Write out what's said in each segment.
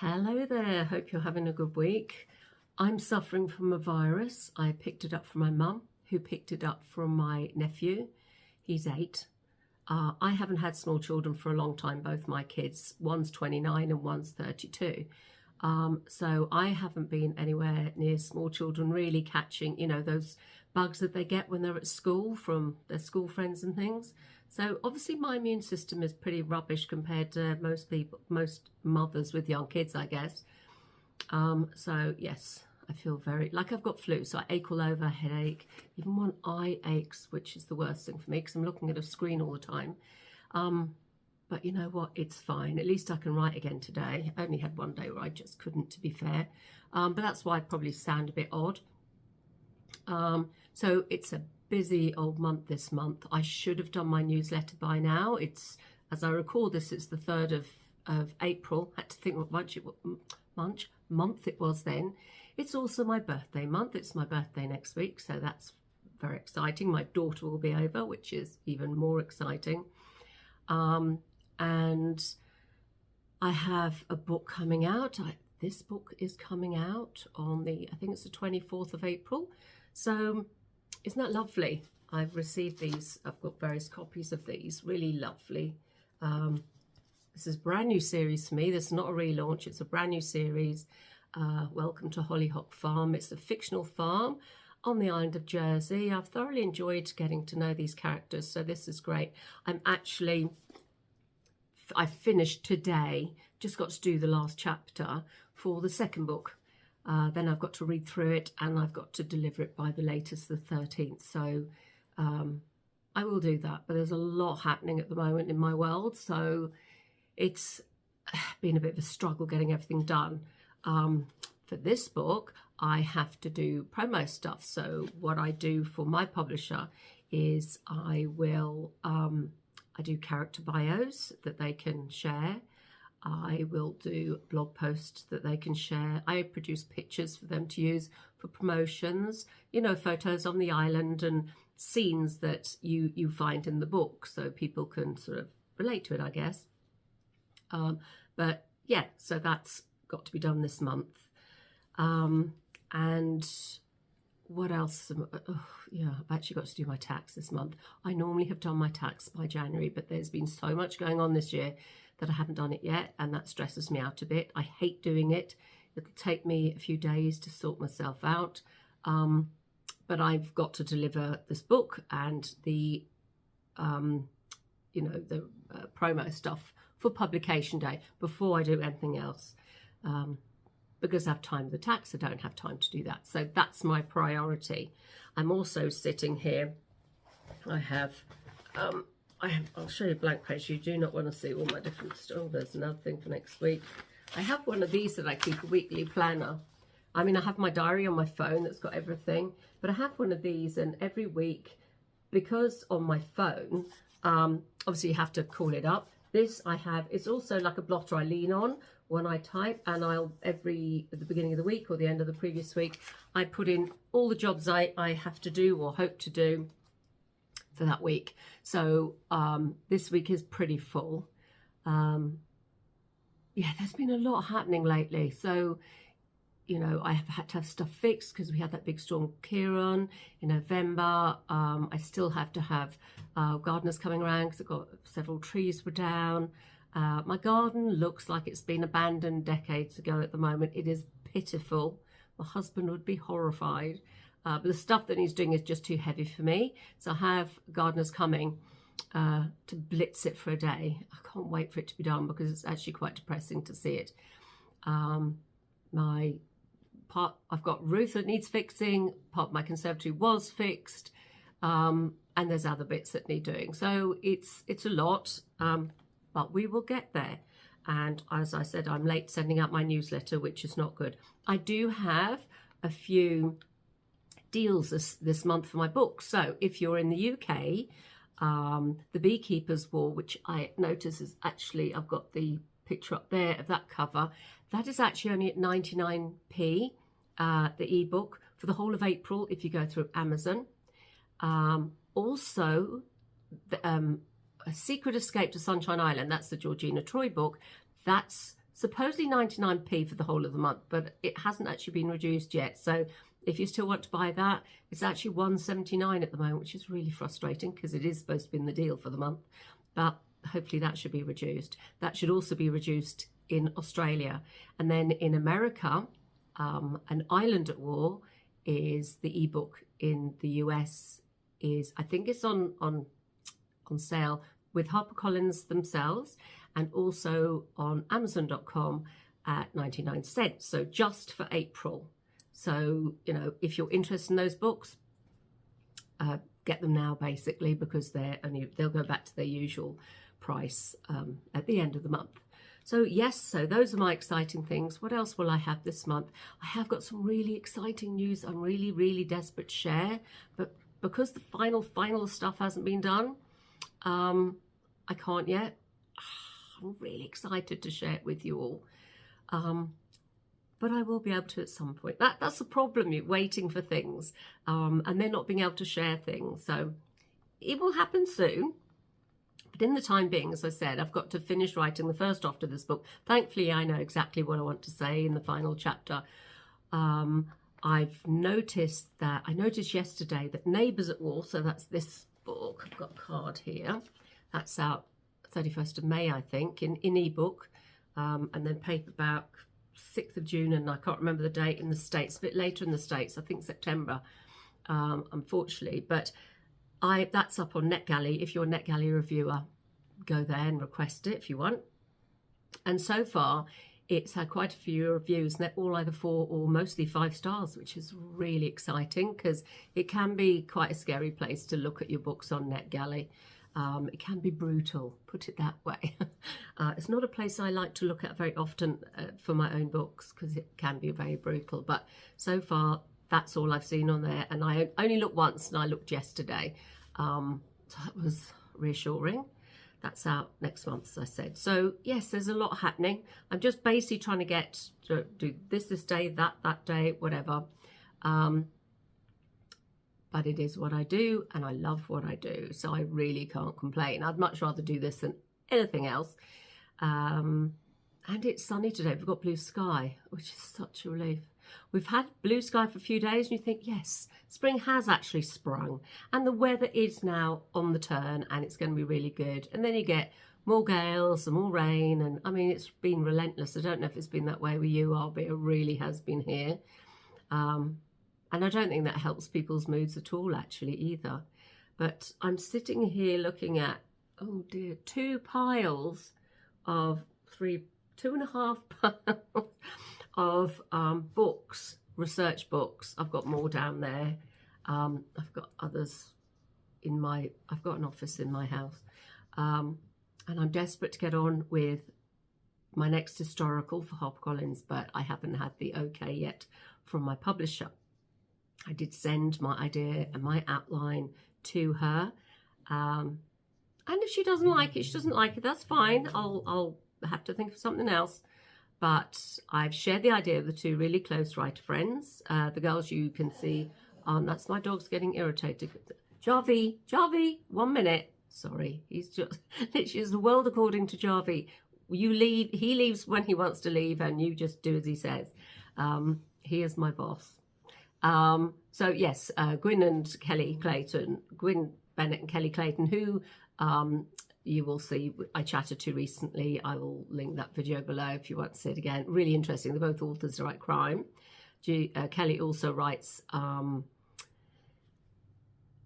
Hello there, hope you're having a good week. I'm suffering from a virus. I picked it up from my mum, who picked it up from my nephew. He's 8. I haven't had small children for a long time, both my kids. One's 29 and one's 32. So I haven't been anywhere near small children really catching, those bugs that they get when they're at school from their school friends and things. So obviously my immune system is pretty rubbish compared to most mothers with young kids, I guess. So yes, I feel very like I've got flu. So I ache all over, headache, even one eye aches, which is the worst thing for me because I'm looking at a screen all the time. But you know what? It's fine. At least I can write again today. I only had one day where I just couldn't, to be fair. But that's why I probably sound a bit odd. So it's a busy old month this month. I should have done my newsletter by now. It's, as I record this, it's the 3rd of April. Had to think what month it was then. It's also my birthday month. It's my birthday next week, so that's very exciting. My daughter will be over, which is even more exciting. And I have a book coming out. This book is coming out on I think it's the 24th of April. So isn't that lovely? I've received these. I've got various copies of these. Really lovely. This is a brand new series for me. This is not a relaunch. It's a brand new series. Welcome to Hollyhock Farm. It's a fictional farm on the island of Jersey. I've thoroughly enjoyed getting to know these characters, so this is great. I finished today, just got to do the last chapter for the second book. Then I've got to read through it and I've got to deliver it by the latest, the 13th. So I will do that. But there's a lot happening at the moment in my world. So it's been a bit of a struggle getting everything done. For this book, I have to do promo stuff. So what I do for my publisher is I do character bios that they can share. I will do blog posts that they can share. I produce pictures for them to use for promotions, photos on the island and scenes that you find in the book so people can sort of relate to it, I guess. But yeah, so that's got to be done this month. And what else? I've actually got to do my tax this month. I normally have done my tax by January, but there's been so much going on this year that I haven't done it yet, and that stresses me out a bit. I hate doing it. It'll take me a few days to sort myself out, but I've got to deliver this book and the promo stuff for publication day before I do anything else. Because I have time with the tax, I don't have time to do that. So that's my priority. I'm also sitting here. I'll show you a blank page. You do not want to see all my different stuff. Oh, there's another thing for next week. I have one of these that I keep, a weekly planner. I mean, I have my diary on my phone that's got everything, but I have one of these, and every week, because on my phone, obviously you have to call it up. This I have, it's also like a blotter I lean on when I type, and at the beginning of the week or the end of the previous week, I put in all the jobs I have to do or hope to do for that week. So this week is pretty full. Yeah, there's been a lot happening lately. So, I have had to have stuff fixed because we had that big storm Kieran in November. I still have to have gardeners coming around because I've got several trees were down. My garden looks like it's been abandoned decades ago at the moment. It is pitiful. My husband would be horrified. But the stuff that he's doing is just too heavy for me. So I have gardeners coming to blitz it for a day. I can't wait for it to be done because it's actually quite depressing to see it. I've got roof that needs fixing. Part of my conservatory was fixed. And there's other bits that need doing. So it's a lot, but we will get there. And as I said, I'm late sending out my newsletter, which is not good. I do have a few deals this month for my book. So if you're in the UK, The Beekeeper's War, which I notice is actually, I've got the picture up there of that cover, that is actually only at 99p, the ebook, for the whole of April if you go through Amazon. Also, A Secret Escape to Sunshine Island, that's the Georgina Troy book, that's supposedly 99p for the whole of the month, but it hasn't actually been reduced yet. So if you still want to buy that, it's actually £1.79 at the moment, which is really frustrating because it is supposed to be in the deal for the month. But hopefully that should be reduced. That should also be reduced in Australia. And then in America, An Island at War is the ebook in the US. Is, I think it's on sale with HarperCollins themselves and also on Amazon.com at 99 cents. So just for April. So, you know, if you're interested in those books, get them now basically, because they'll go back to their usual price at the end of the month. So yes, so those are my exciting things. What else will I have this month? I have got some really exciting news I'm really, really desperate to share, but because the final stuff hasn't been done, I can't yet. I'm really excited to share it with you all. But I will be able to at some point. That's the problem, you're waiting for things and then not being able to share things. So it will happen soon. But in the time being, as I said, I've got to finish writing the first draft of this book. Thankfully, I know exactly what I want to say in the final chapter. I noticed yesterday that Neighbours at War, so that's this book, I've got a card here, that's out 31st of May, I think, in ebook, and then paperback 6th of June, and I can't remember the date in the States, a bit later in the States, I think September, unfortunately, but that's up on NetGalley. If you're a NetGalley reviewer, go there and request it if you want. And so far, it's had quite a few reviews, and they're all either 4 or mostly 5 stars, which is really exciting because it can be quite a scary place to look at your books on NetGalley. It can be brutal, put it that way. It's not a place I like to look at very often for my own books because it can be very brutal. But so far, that's all I've seen on there. And I only looked once, and I looked yesterday. So that was reassuring. That's out next month, as I said. So yes, there's a lot happening. I'm just basically trying to get to do this day, that day, whatever. But it is what I do, and I love what I do, so I really can't complain. I'd much rather do this than anything else. And it's sunny today. We've got blue sky, which is such a relief. We've had blue sky for a few days, and you think, yes, spring has actually sprung, and the weather is now on the turn, and it's going to be really good. And then you get more gales and more rain, and I mean, it's been relentless. I don't know if it's been that way where you are, but it really has been here. And I don't think that helps people's moods at all, actually, either. But I'm sitting here looking at, oh dear, 2 piles of 2.5 piles of books, research books. I've got more down there. I've got others I've got an office in my house. And I'm desperate to get on with my next historical for HarperCollins, but I haven't had the okay yet from my publisher. I did send my idea and my outline to her. And if she doesn't like it, that's fine. I'll have to think of something else. But I've shared the idea with the 2 really close writer friends. The girls you can see, that's my dog's getting irritated. Jarvie, 1 minute. Sorry, he's just, literally, it's the world according to Jarvie. You leave, he leaves when he wants to leave, and you just do as he says. He is my boss. So yes, Gwyn and Kelly Clayton, Gwyn Bennett and Kelly Clayton, who you will see I chatted to recently. I will link that video below if you want to see it again. Really interesting. They're both authors who write crime. Kelly also writes so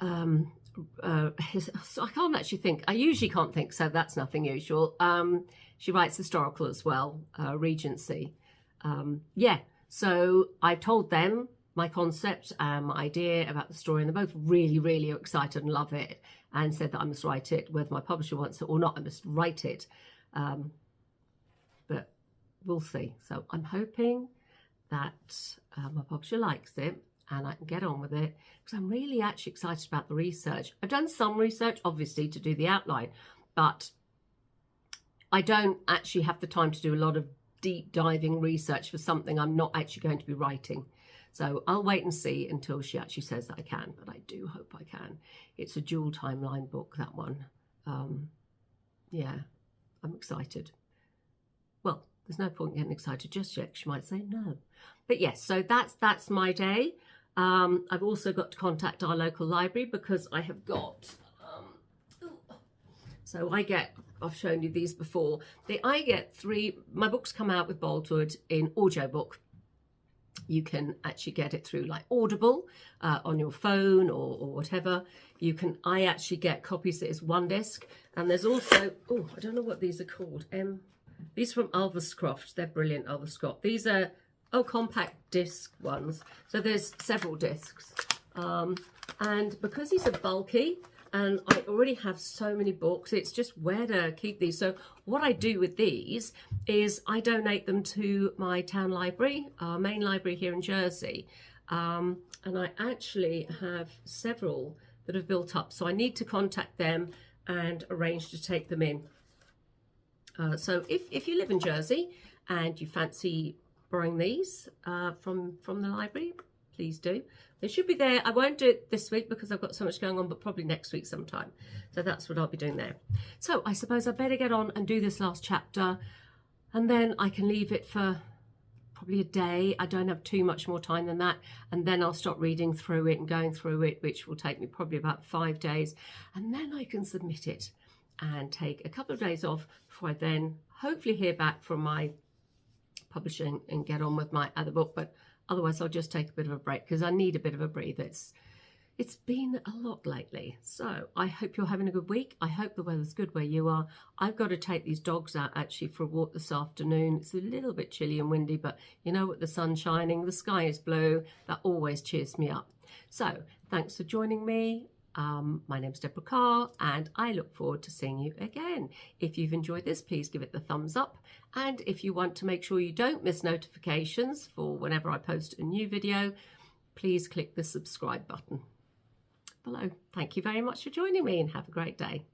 I can't actually think. I usually can't think, so that's nothing usual. She writes historical as well, Regency. Yeah, so I told them my concept and my idea about the story, and they're both really, really excited and love it, and said that I must write it, whether my publisher wants it or not, I must write it. But we'll see. So I'm hoping that my publisher likes it and I can get on with it, because I'm really actually excited about the research. I've done some research, obviously, to do the outline, but I don't actually have the time to do a lot of deep diving research for something I'm not actually going to be writing. So I'll wait and see until she actually says that I can, but I do hope I can. It's a dual timeline book, that one. Yeah, I'm excited. Well, there's no point getting excited just yet. She might say no. But yes, so that's my day. I've also got to contact our local library because I have got, so I've shown you these before. I get my books come out with Boldwood in audiobook. You can actually get it through like Audible on your phone or whatever. I actually get copies that is one disc. And there's also, I don't know what these are called. These are from Ulverscroft. They're brilliant, Ulverscroft. These are, compact disc ones. So there's several discs. And because these are bulky, and I already have so many books, it's just where to keep these. So what I do with these is I donate them to my town library, our main library here in Jersey. And I actually have several that have built up. So I need to contact them and arrange to take them in. So if you live in Jersey and you fancy borrowing these from the library, please do. They should be there. I won't do it this week because I've got so much going on, but probably next week sometime. So that's what I'll be doing there. So I suppose I better get on and do this last chapter, and then I can leave it for probably a day. I don't have too much more time than that. And then I'll stop reading through it and going through it, which will take me probably about 5 days. And then I can submit it and take a couple of days off before I then hopefully hear back from my publishing and get on with my other book. But otherwise, I'll just take a bit of a break because I need a bit of a breather. It's been a lot lately. So I hope you're having a good week. I hope the weather's good where you are. I've got to take these dogs out actually for a walk this afternoon. It's a little bit chilly and windy, but you know what? The sun's shining, the sky is blue. That always cheers me up. So thanks for joining me. My name's Deborah Carr, and I look forward to seeing you again. If you've enjoyed this, please give it the thumbs up. And if you want to make sure you don't miss notifications for whenever I post a new video, please click the subscribe button below. Thank you very much for joining me and have a great day.